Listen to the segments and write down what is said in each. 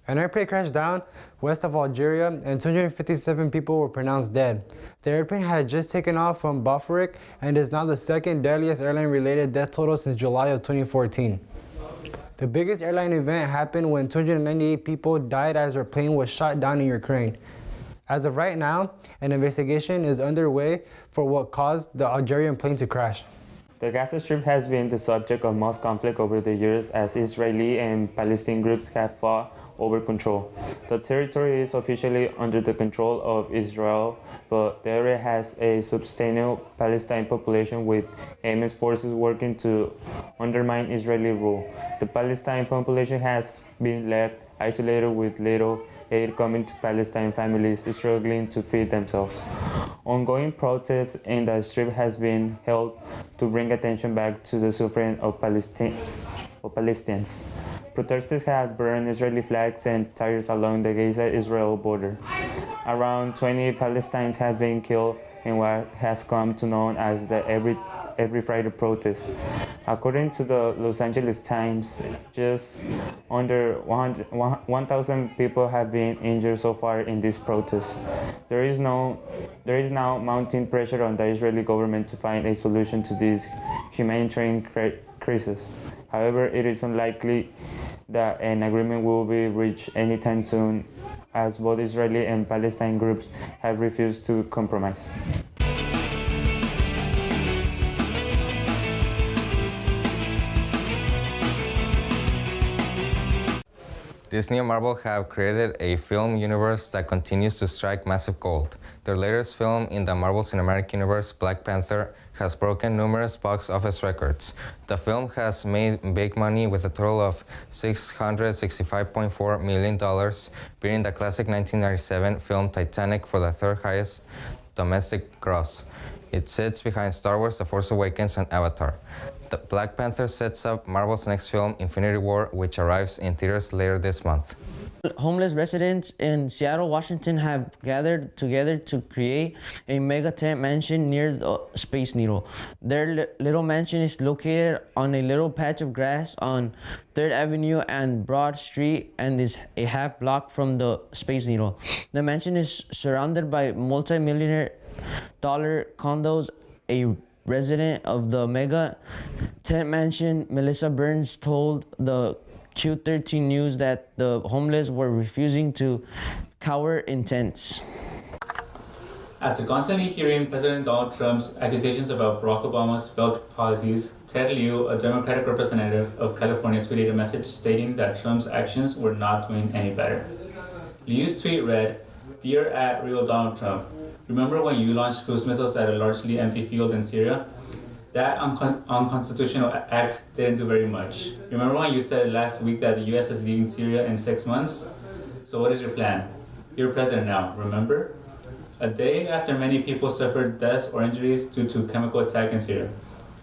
An airplane crashed down west of Algeria and 257 people were pronounced dead. The airplane had just taken off from Bafrik and is now the second deadliest airline-related death total since July of 2014. The biggest airline event happened when 298 people died as their plane was shot down in Ukraine. As of right now, an investigation is underway for what caused the Algerian plane to crash. The Gaza Strip has been the subject of most conflict over the years as Israeli and Palestinian groups have fought over control. The territory is officially under the control of Israel, but the area has a substantial Palestinian population with Hamas forces working to undermine Israeli rule. The Palestinian population has been left isolated with little aid coming to Palestinian families struggling to feed themselves. Ongoing protests in the Strip has been held to bring attention back to the suffering of Palestinians. Protesters have burned Israeli flags and tires along the Gaza-Israel border. Around 20 Palestinians have been killed in what has come to known as the Every Friday protest. According to the Los Angeles Times, just under 1,000 people have been injured so far in this protest. There is now mounting pressure on the Israeli government to find a solution to this humanitarian crisis. However, it is unlikely that an agreement will be reached anytime soon, as both Israeli and Palestinian groups have refused to compromise. Disney and Marvel have created a film universe that continues to strike massive gold. Their latest film in the Marvel Cinematic Universe, Black Panther, has broken numerous box office records. The film has made big money with a total of $665.4 million, beating the classic 1997 film Titanic for the third highest domestic gross. It sits behind Star Wars: The Force Awakens and Avatar. The Black Panther sets up Marvel's next film, Infinity War, which arrives in theaters later this month. Homeless residents in Seattle, Washington have gathered together to create a mega tent mansion near the Space Needle. Their little mansion is located on a little patch of grass on 3rd Avenue and Broad Street and is a half block from the Space Needle. The mansion is surrounded by multi-millionaire dollar condos. A resident of the mega tent mansion, Melissa Burns, told the Q13 News that the homeless were refusing to cower in tents. After constantly hearing President Donald Trump's accusations about Barack Obama's failed policies, Ted Lieu, a Democratic representative of California, tweeted a message stating that Trump's actions were not doing any better. Liu's tweet read, "Dear @Real Donald Trump, remember when you launched cruise missiles at a largely empty field in Syria? That unconstitutional act didn't do very much. Remember when you said last week that the US is leaving Syria in 6 months? So what is your plan? You're president now, remember?" A day after many people suffered deaths or injuries due to chemical attack in Syria,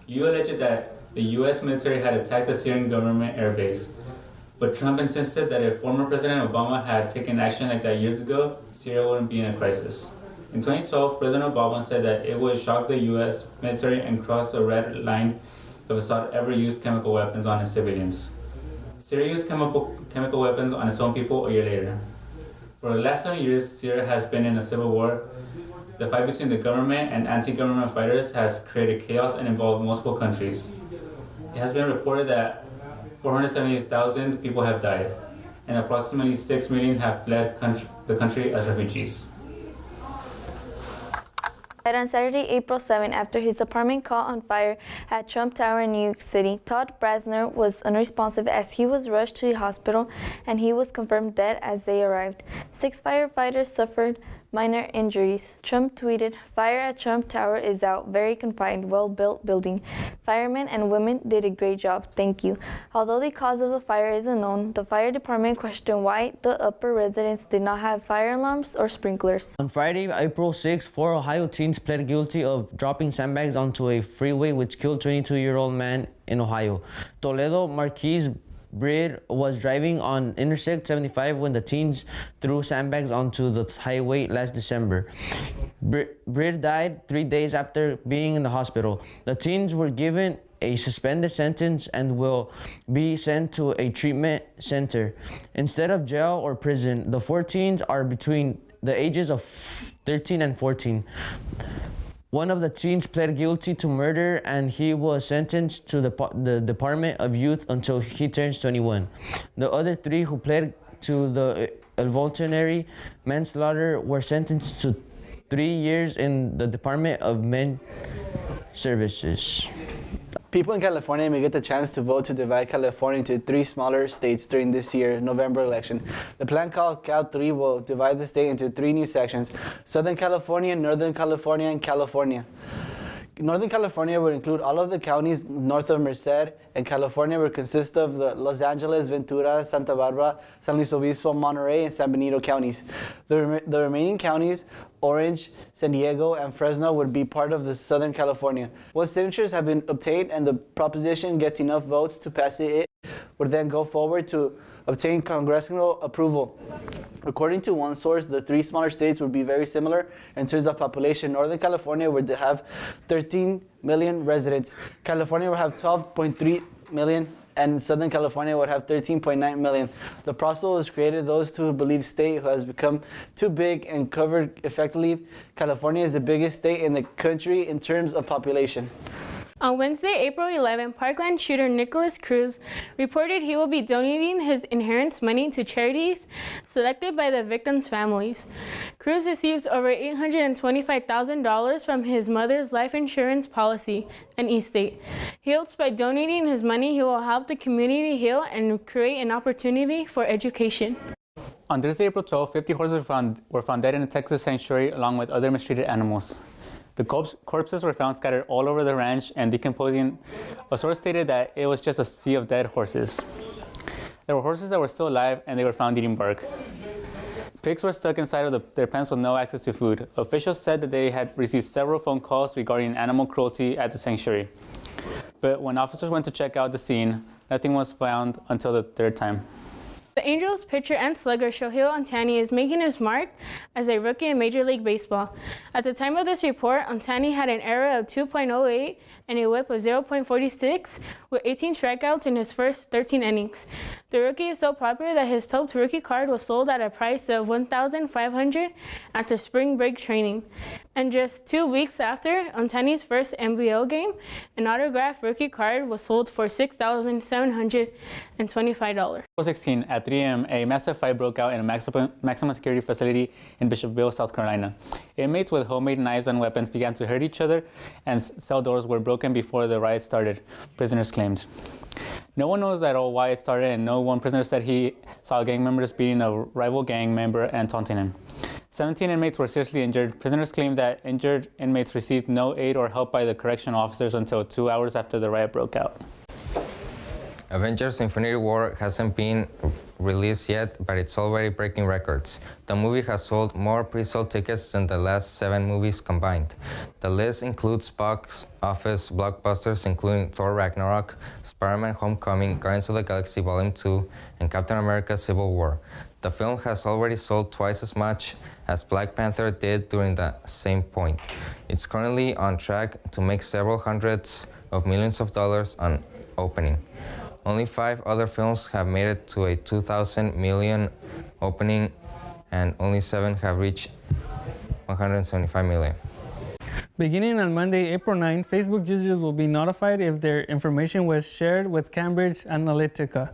Liu alleged that the US military had attacked the Syrian government airbase. But Trump insisted that if former President Obama had taken action like that years ago, Syria wouldn't be in a crisis. In 2012, President Obama said that it would shock the US military and cross a red line if Assad ever used chemical weapons on its civilians. Syria used chemical weapons on its own people a year later. For the last 7 years, Syria has been in a civil war. The fight between the government and anti-government fighters has created chaos and involved multiple countries. It has been reported that 470,000 people have died, and approximately 6 million have fled the country as refugees. On Saturday, April 7, after his apartment caught on fire at Trump Tower in New York City, Todd Brasner was unresponsive as he was rushed to the hospital and he was confirmed dead as they arrived. 6 firefighters suffered minor injuries. Trump tweeted, "Fire at Trump Tower is out. Very confined, well-built building. Firemen and women did a great job. Thank you." Although the cause of the fire is unknown, the fire department questioned why the upper residents did not have fire alarms or sprinklers. On Friday, April 6, 4 Ohio teens pled guilty of dropping sandbags onto a freeway which killed 22-year-old man in Ohio. Toledo Marquise Breed was driving on Interstate 75 when the teens threw sandbags onto the highway last December. Breed died 3 days after being in the hospital. The teens were given a suspended sentence and will be sent to a treatment center instead of jail or prison. The 14s are between the ages of 13 and 14. One of the teens pled guilty to murder and he was sentenced to the Department of Youth until he turns 21. The other three who pled to the involuntary manslaughter were sentenced to 3 years in the Department of Men Services. People in California may get the chance to vote to divide California into 3 smaller states during this year's November election. The plan called Cal 3 will divide the state into 3 new sections: Southern California, Northern California, and California. Northern California would include all of the counties north of Merced, and California would consist of the Los Angeles, Ventura, Santa Barbara, San Luis Obispo, Monterey, and San Benito counties. The remaining counties, Orange, San Diego, and Fresno, would be part of the Southern California. Once signatures have been obtained and the proposition gets enough votes to pass it would then go forward to obtain congressional approval. According to one source, the 3 smaller states would be very similar in terms of population. Northern California would have 13 million residents. California would have 12.3 million, and Southern California would have 13.9 million. The proposal was created those who believe state who has become too big and covered effectively. California is the biggest state in the country in terms of population. On Wednesday, April 11, Parkland shooter Nicholas Cruz reported he will be donating his inheritance money to charities selected by the victims' families. Cruz receives over $825,000 from his mother's life insurance policy and estate. He hopes by donating his money he will help the community heal and create an opportunity for education. On Thursday, April 12, 50 horses were found dead in a Texas sanctuary along with other mistreated animals. The corpses were found scattered all over the ranch and decomposing. A source stated that it was just a sea of dead horses. There were horses that were still alive and they were found eating bark. Pigs were stuck inside of their pens with no access to food. Officials said that they had received several phone calls regarding animal cruelty at the sanctuary. But when officers went to check out the scene, nothing was found until the 3rd time. The Angels pitcher and slugger Shohei Ohtani is making his mark as a rookie in Major League Baseball. At the time of this report, Ohtani had an ERA of 2.08 and a WHIP of 0.46 with 18 strikeouts in his first 13 innings. The rookie is so popular that his top rookie card was sold at a price of $1,500 after spring break training. And just 2 weeks after Ohtani's first NBL game, an autographed rookie card was sold for $6,725. 16 at 3 a.m., a massive fight broke out in a maximum security facility in Bishopville, South Carolina. Inmates with homemade knives and weapons began to hurt each other, and cell doors were broken before the riot started, prisoners claimed. No one knows at all why it started, and no one prisoner said he saw gang members beating a rival gang member and taunting him. 17 inmates were seriously injured. Prisoners claimed that injured inmates received no aid or help by the correctional officers until 2 hours after the riot broke out. Avengers Infinity War hasn't been released yet, but it's already breaking records. The movie has sold more pre-sold tickets than the last 7 movies combined. The list includes box office blockbusters including Thor Ragnarok, Spider-Man Homecoming, Guardians of the Galaxy Volume 2, and Captain America Civil War. The film has already sold twice as much as Black Panther did during the same point. It's currently on track to make several hundreds of millions of dollars on opening. Only 5 other films have made it to a 2,000 million opening, and only 7 have reached 175 million. Beginning on Monday, April 9, Facebook users will be notified if their information was shared with Cambridge Analytica.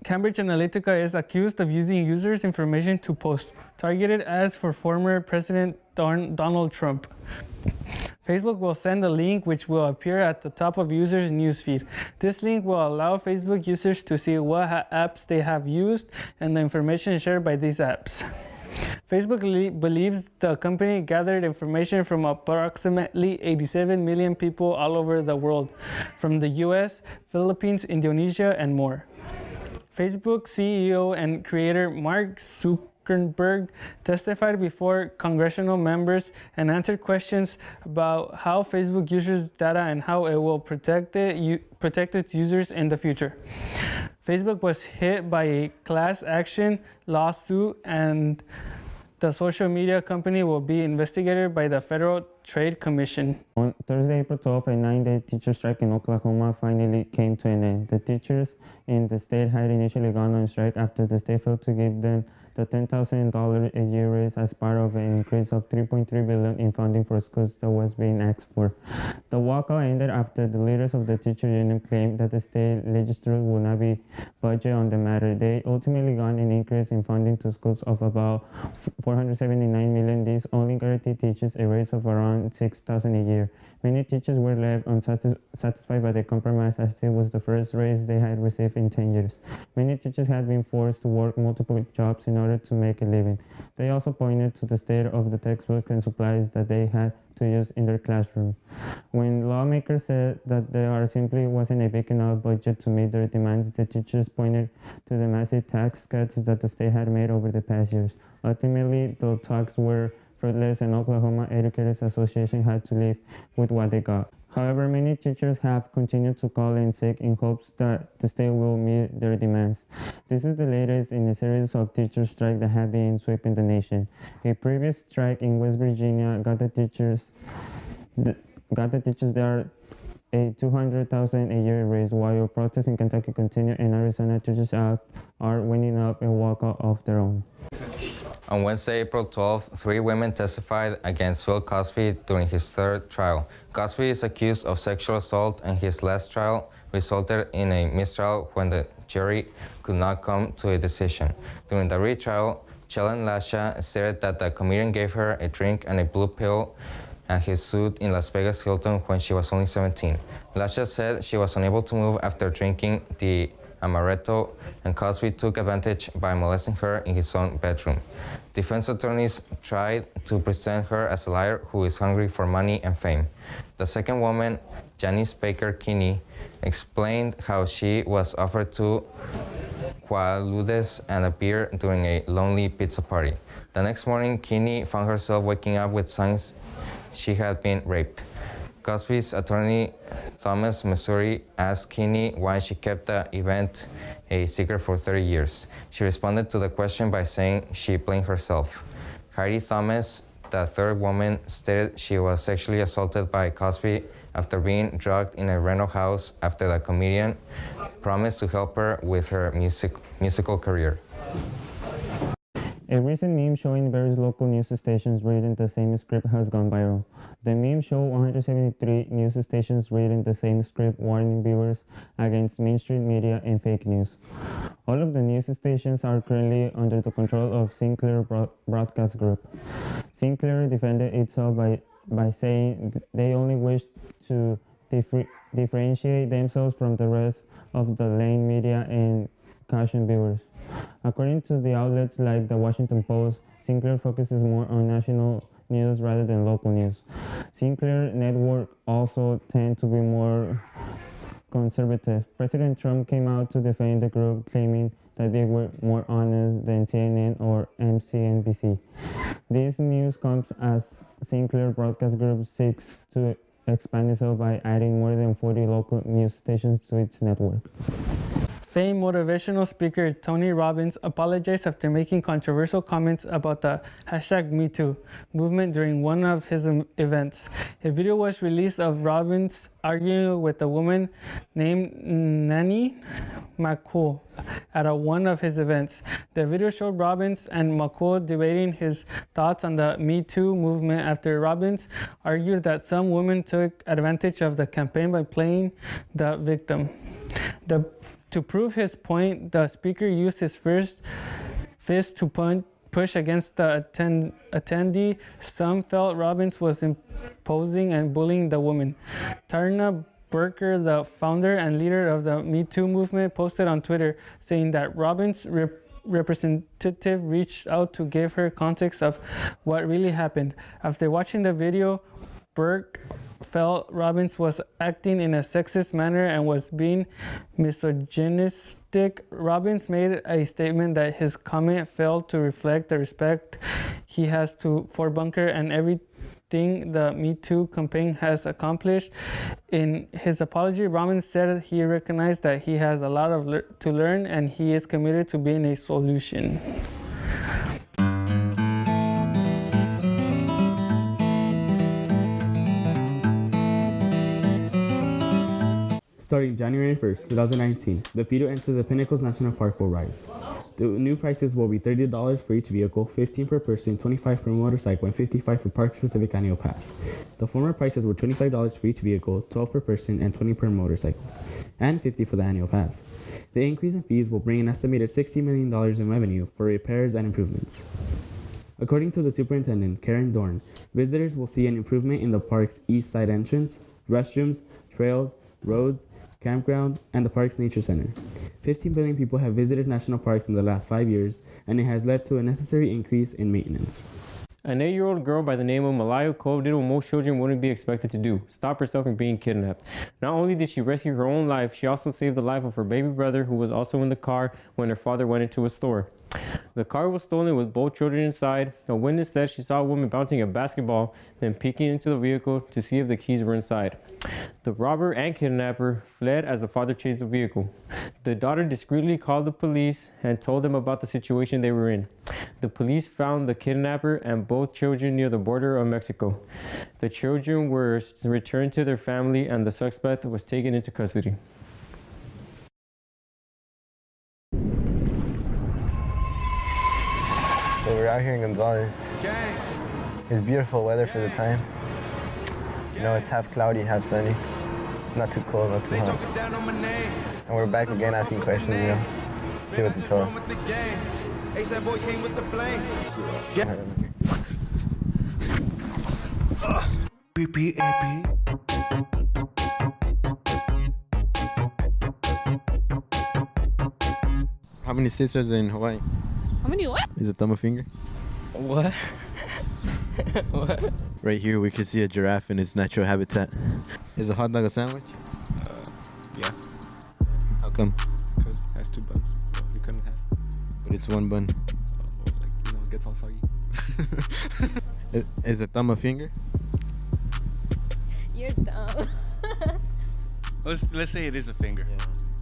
Cambridge Analytica is accused of using users' information to post targeted ads for former President Donald Trump. Facebook will send a link which will appear at the top of users' newsfeed. This link will allow Facebook users to see what apps they have used and the information shared by these apps. Facebook believes the company gathered information from approximately 87 million people all over the world, from the US, Philippines, Indonesia, and more. Facebook CEO and creator Mark Zuckerberg testified before congressional members and answered questions about how Facebook uses data and how it will protect its users in the future. Facebook was hit by a class action lawsuit, and The social media company will be investigated by the Federal Trade Commission. On Thursday, April 12th, a 9-day teacher strike in Oklahoma finally came to an end. The teachers in the state had initially gone on strike after the state failed to give them the $10,000 a year raise as part of an increase of $3.3 billion in funding for schools that was being asked for. The walkout ended after the leaders of the teacher union claimed that the state legislature will not be budget on the matter. They ultimately got an increase in funding to schools of about $479 million. This only guaranteed teachers a raise of around $6,000 a year. Many teachers were left unsatisfied by the compromise, as it was the first raise they had received in 10 years. Many teachers had been forced to work multiple jobs in order to make a living. They also pointed to the state of the textbooks and supplies that they had to use in their classroom. When lawmakers said that there simply wasn't a big enough budget to meet their demands, the teachers pointed to the massive tax cuts that the state had made over the past years. Ultimately, the talks were fruitless, and Oklahoma Educators Association had to live with what they got. However, many teachers have continued to call in sick in hopes that the state will meet their demands. This is the latest in a series of teacher strikes that have been sweeping the nation. A previous strike in West Virginia got the teachers there a $200,000 a year raise, while protests in Kentucky continue and Arizona teachers are winning up a walkout of their own. On Wednesday, April 12th, 3 women testified against Bill Cosby during his third trial. Cosby is accused of sexual assault, and his last trial resulted in a mistrial when the jury could not come to a decision. During the retrial, Chellen Lasha stated that the comedian gave her a drink and a blue pill at his suite in Las Vegas Hilton when she was only 17. Lasha said she was unable to move after drinking the amaretto, and Cosby took advantage by molesting her in his own bedroom. Defense attorneys tried to present her as a liar who is hungry for money and fame. The second woman, Janice Baker Kinney, explained how she was offered 2 quaaludes and a beer during a lonely pizza party. The next morning, Kinney found herself waking up with signs she had been raped. Cosby's attorney, Thomas Missouri, asked Kinney why she kept the event a secret for 30 years. She responded to the question by saying she blamed herself. Heidi Thomas, the third woman, stated she was sexually assaulted by Cosby after being drugged in a rental house after the comedian promised to help her with her musical career. A recent meme showing various local news stations reading the same script has gone viral. The meme showed 173 news stations reading the same script, warning viewers against mainstream media and fake news. All of the news stations are currently under the control of Sinclair Broadcast Group. Sinclair defended itself by saying they only wish to differentiate themselves from the rest of the lane media and caution viewers. According to the outlets like the Washington Post, Sinclair focuses more on national news rather than local news. Sinclair Network also tend to be more conservative. President Trump came out to defend the group, claiming that they were more honest than CNN or MCNBC. This news comes as Sinclair Broadcast Group seeks to expand itself by adding more than 40 local news stations to its network. Famed motivational speaker Tony Robbins apologized after making controversial comments about the #MeToo movement during one of his events. A video was released of Robbins arguing with a woman named Nanny McCool at one of his events. The video showed Robbins and McCool debating his thoughts on the Me Too movement after Robbins argued that some women took advantage of the campaign by playing the victim. To prove his point, the speaker used his fist to push against the attendee. Some felt Robbins was imposing and bullying the woman. Tarna Burker, the founder and leader of the Me Too movement, posted on Twitter saying that Robbins' representative reached out to give her context of what really happened. After watching the video, Burke felt Robbins was acting in a sexist manner and was being misogynistic. Robbins made a statement that his comment failed to reflect the respect he has for Bunker and everything the Me Too campaign has accomplished. In his apology, Robbins said he recognized that he has a lot to learn and he is committed to being a solution. Starting January 1st, 2019, the fee to enter the Pinnacles National Park will rise. The new prices will be $30 for each vehicle, $15 per person, $25 per motorcycle, and $55 for park-specific annual pass. The former prices were $25 for each vehicle, $12 per person, and $20 per motorcycles, and $50 for the annual pass. The increase in fees will bring an estimated $60 million in revenue for repairs and improvements. According to the superintendent, Karen Dorn, visitors will see an improvement in the park's east side entrance, restrooms, trails, roads, campground, and the park's nature center. 15 billion people have visited national parks in the last 5 years, and it has led to a necessary increase in maintenance. An 8-year-old girl by the name of Malayo Cove did what most children wouldn't be expected to do, stop herself from being kidnapped. Not only did she rescue her own life, she also saved the life of her baby brother, who was also in the car when her father went into a store. The car was stolen with both children inside. A witness said she saw a woman bouncing a basketball, then peeking into the vehicle to see if the keys were inside. The robber and kidnapper fled as the father chased the vehicle. The daughter discreetly called the police and told them about the situation they were in. The police found the kidnapper and both children near the border of Mexico. The children were returned to their family and the suspect was taken into custody. So we're out here in Gonzales. It's beautiful weather for the time. You know, it's half cloudy, half sunny. Not too cold, not too hot. And we're back again asking questions, you know, see what they tell us. How many states are there in Hawaii? How many what? Is it thumb a finger? What? What? Right here we can see a giraffe in its natural habitat. Is a hot dog a sandwich? Yeah. How come? Because it has 2 buns. So we couldn't have. But it's one bun. It gets all soggy. Is a thumb a finger? You're dumb. Let's say it is a finger.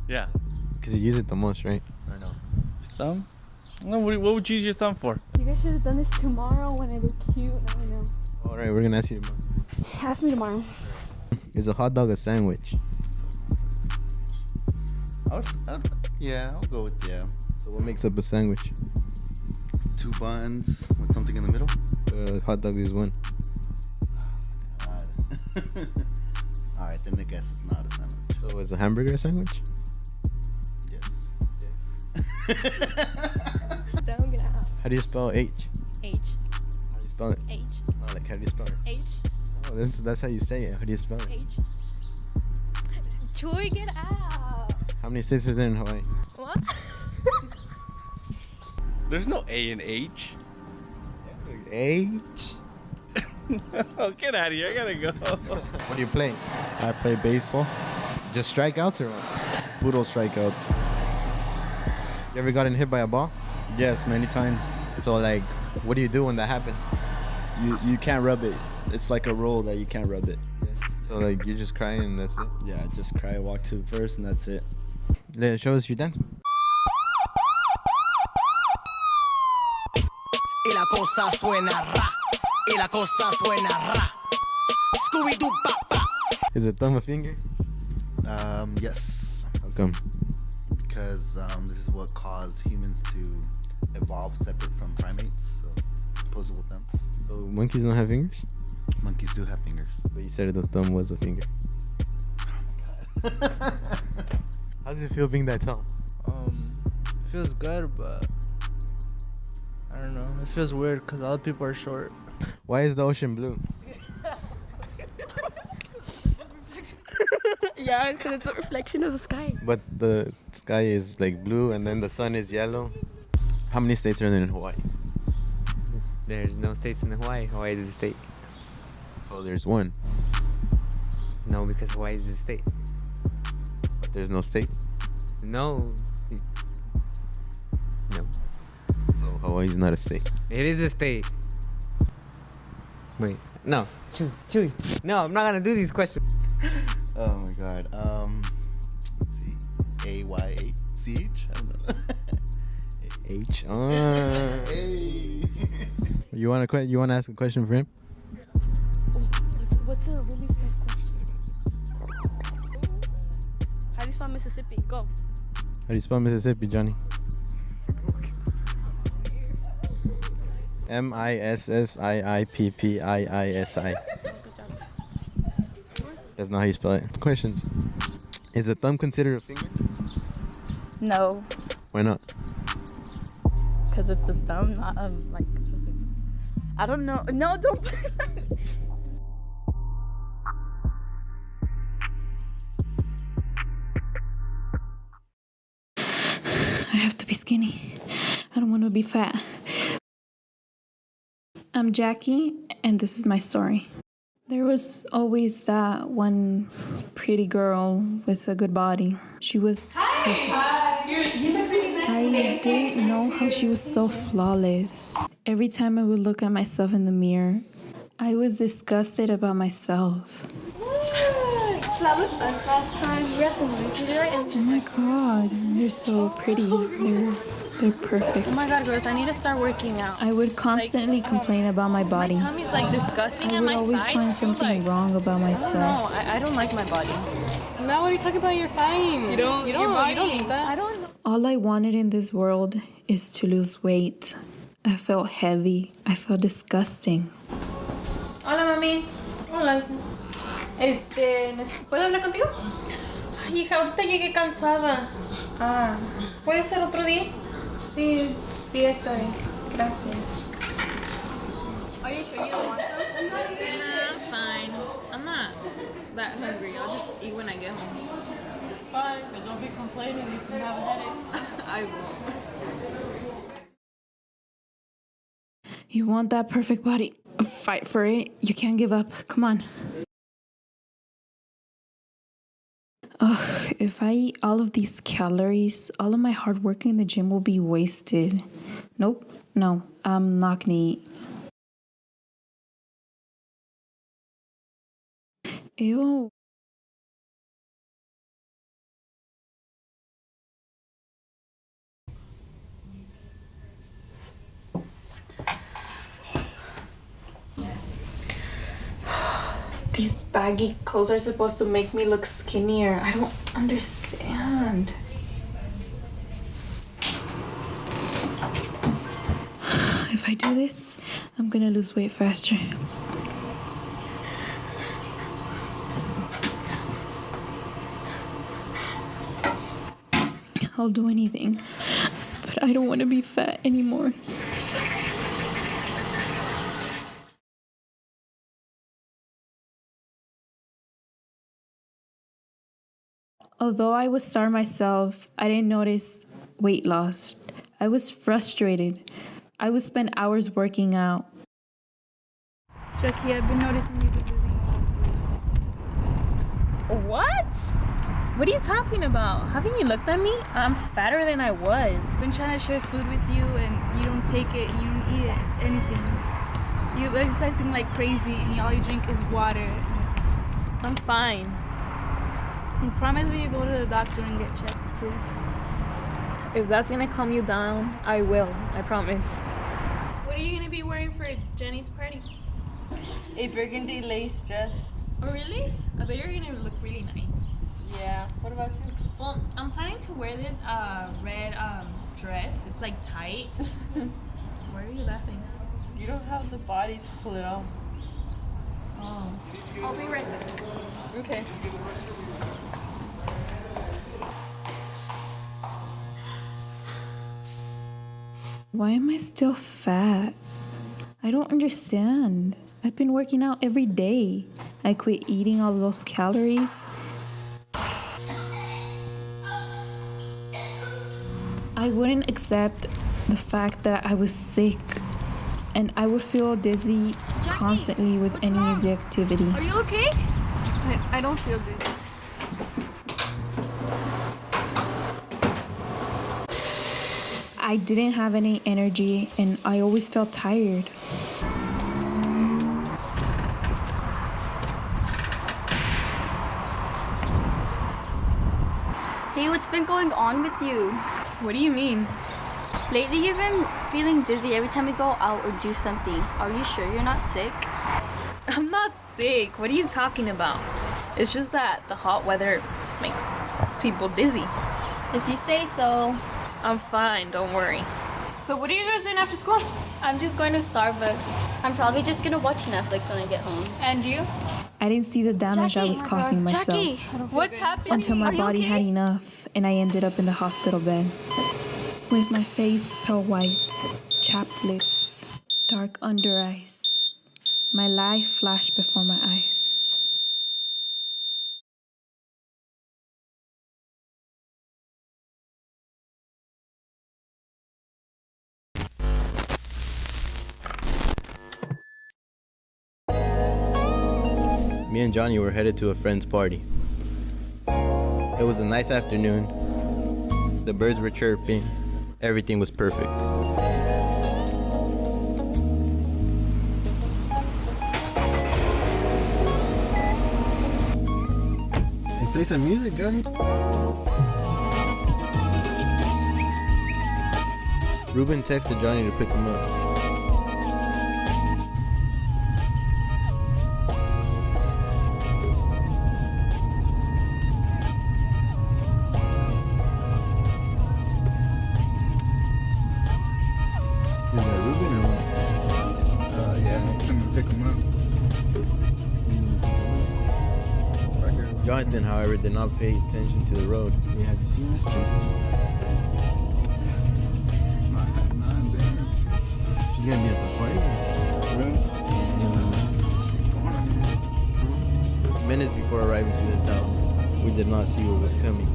Yeah. Because you use it the most, right? I know. Thumb? No, what would you use your thumb for? You guys should have done this tomorrow when I look cute. Now I know. All right, we're going to ask you tomorrow. Ask me tomorrow. Is a hot dog a sandwich? Yeah, I'll go with yeah. So what makes up a sandwich? 2 buns with something in the middle. Hot dog is one. God. All right, then I guess it's not a sandwich. So is a hamburger a sandwich? Yes. Don't get out. How do you spell H? H. How do you spell it? H. No, like how do you spell it? H. Oh, that's how you say it. How do you spell it? H. Chewy, get out. How many states are there in Hawaii? What? There's no A in H. H? Oh, get out of here. I gotta go. What do you play? I play baseball. Just strikeouts or what? Poodle strikeouts. You ever gotten hit by a ball? Yes, many times. So like, what do you do when that happens? You can't rub it. It's like a rule that you can't rub it. So like, you just cry and that's it? Yeah, just cry, walk to first, and that's it. Show us your dance. Y la cosa suena ra. Y la cosa suena ra. Scooby-Doo pa. Is it thumb a finger? Yes. How come? Because this is what caused humans to evolve separate from primates. So opposable thumbs. So monkeys don't have fingers? Monkeys do have fingers. But you said the thumb was a finger. Oh my god. How does it feel being that tall? It feels good, but I don't know. It feels weird because other people are short. Why is the ocean blue? Yeah, because it's a reflection of the sky. But the sky is like blue and then the sun is yellow. How many states are there in Hawaii? There's no states in Hawaii. Hawaii is a state. So there's one. No, because Hawaii is a state. But there's no states? No. No. So Hawaii's not a state. It is a state. Wait. No. Chewy. No, I'm not gonna do these questions. Oh my god. Let's see. A-Y-A-C-H? I don't know. H. Hey. You want to ask a question for him? What's a really bad question? you spell Mississippi? Go. How do you spell Mississippi, Johnny? Missippii. That's not how you spell it. Questions. Is a thumb considered a finger? No, Why not? because it's a thumb, not like. I don't know. No, don't. I have to be skinny. I don't want to be fat. I'm Jackie, and this is my story. There was always that one pretty girl with a good body. She was perfect. I didn't know how she was so flawless. Every time I would look at myself in the mirror, I was disgusted about myself. So that was us last time. We were at the movie theater and. Oh my god, they're so pretty. They're perfect. Oh my god, girls, I need to start working out. I would constantly complain about my body. My tummy's like disgusting I and would my always thighs find feel something wrong about myself. No, I don't like my body. Now what are you talking about? You're fine. You don't need that. I don't. All I wanted in this world is to lose weight. I felt heavy. I felt disgusting. Hola, mami. Hola. ¿Puedo hablar contigo? Ay, hija, ahorita llegué cansada. Ah, ¿puede ser otro día? Sí, está bien. Gracias. Are you sure you don't want some? I'm fine. I'm not that hungry. I'll just eat when I get home. Fine, but don't be complaining if you have a headache. I won't. You want that perfect body? Fight for it. You can't give up. Come on. Ugh, if I eat all of these calories, all of my hard work in the gym will be wasted. Nope, no, I'm not gonna eat. Ew. These baggy clothes are supposed to make me look skinnier. I don't understand. If I do this, I'm gonna lose weight faster. I'll do anything, but I don't want to be fat anymore. Although I would starve myself, I didn't notice weight loss. I was frustrated. I would spend hours working out. Jackie, I've been noticing you've been losing a lot of weight. What? What are you talking about? Haven't you looked at me? I'm fatter than I was. I've been trying to share food with you and you don't take it, you don't eat it, anything. You're exercising like crazy and all you drink is water. I'm fine. You promise me you go to the doctor and get checked, please? If that's gonna calm you down, I will. I promise. What are you gonna be wearing for Jenny's party? A burgundy lace dress. Oh, really? I bet you're gonna look really nice. Yeah. What about you? Well, I'm planning to wear this red dress. It's like tight. Why are you laughing? You don't have the body to pull it off. Oh. I'll be right back. Okay. Why am I still fat? I don't understand. I've been working out every day. I quit eating all those calories. I wouldn't accept the fact that I was sick, and I would feel dizzy constantly with any easy activity. Are you okay? I don't feel good. I didn't have any energy, and I always felt tired. Hey, what's been going on with you? What do you mean? Lately, you've been feeling dizzy every time we go out or do something. Are you sure you're not sick? I'm not sick. What are you talking about? It's just that the hot weather makes people dizzy. If you say so. I'm fine, don't worry. So what are you guys doing after school? I'm just going to Starbucks. I'm probably just gonna watch Netflix when I get home. And you? I didn't see the damage I was causing myself Jackie, what's happening? until my Are you body okay? had enough and I ended up in the hospital bed. With my face pale white, chapped lips, dark under eyes. My life flashed before my eyes. Me and Johnny were headed to a friend's party. It was a nice afternoon. The birds were chirping. Everything was perfect. Hey, play some music, Johnny. Ruben texted Johnny to pick him up. Is that Ruben or what? Yeah, someone pick him up. Jonathan, however, did not pay attention to the road. Yeah, have you seen this chick? She's gonna be at the party. Minutes before arriving to his house, we did not see what was coming.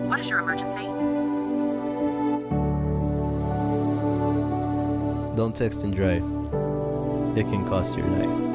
What is your emergency? Don't text and drive. It can cost your life.